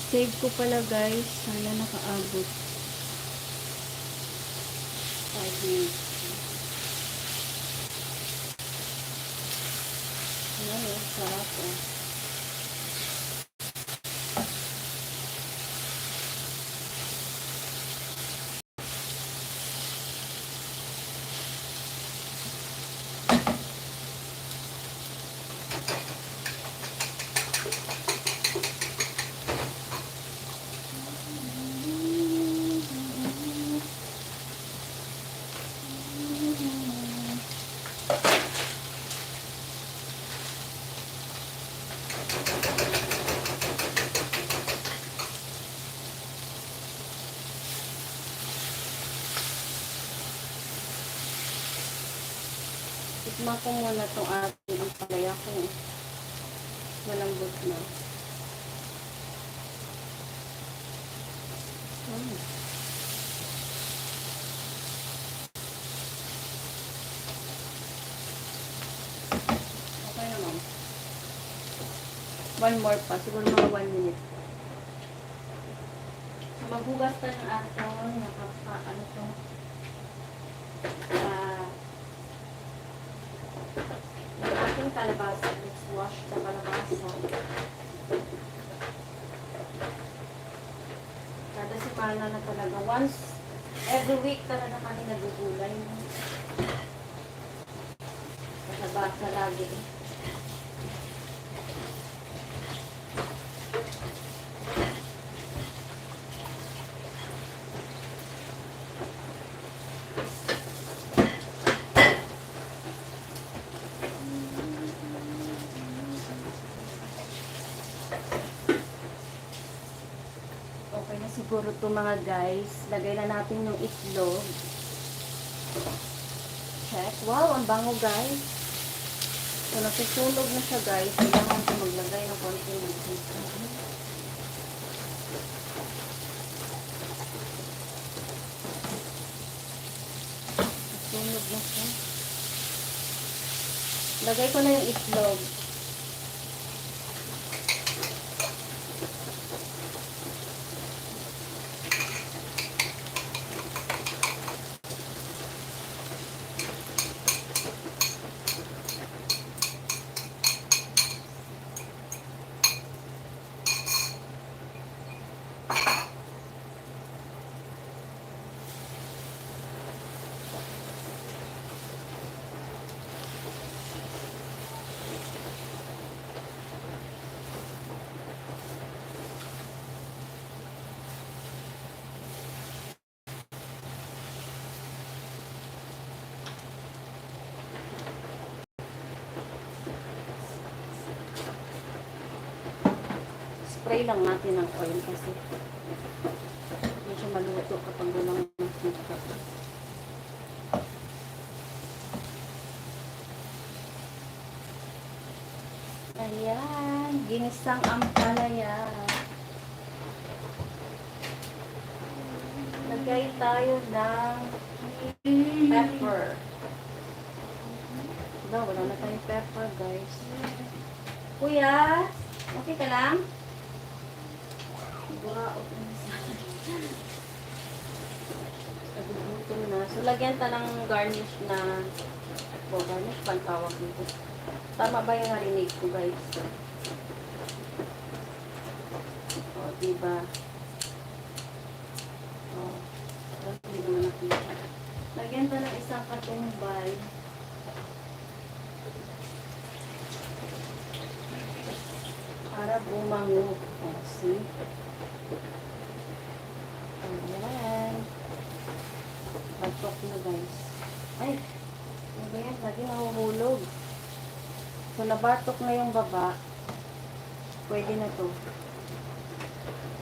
Save ko pala guys. Sana nakaabot. 5 minutes. Ayan, sarap oh. Tikman ko muna itong ating ang palaya kung malambot na. Okay naman. One more pa. Siguro mga 1 minute. Maghugas ka ng atong ano to. Yung ating kalabasa. Let's wash the kalabasa. Kada semana na talaga. Once, every week talaga kami nagugulay. Kalabasa lagi. Okay na siguro to mga guys. Lagay na natin yung itlog. Check. Wow, ang bango guys. So, natusunog na siya guys. Kailangan ko maglagay ng konti ng itlog. Natusunog na siya. Lagay ko na yung itlog. Spray lang natin ng oil kasi hindi siya maluto kapag walang makita. Ayan, ginisang ampalaya. Lagay tayo ng pepper. Diba, wala na tayong pepper guys. Kuya, okay ka lang? Nagugutom na. So, lagyan ta ng garnish na garnish pa ang tawag dito. Tama ba yung narinig ko, guys? O, diba? O, hindi naman nakita. Lagyan ta ng isang katumbay. Para bumango. O, see? Ayan. Batok na guys. Ay! Ano ba yan? Lagi nahuhulog. So, nabatok na yung baba. Pwede na to.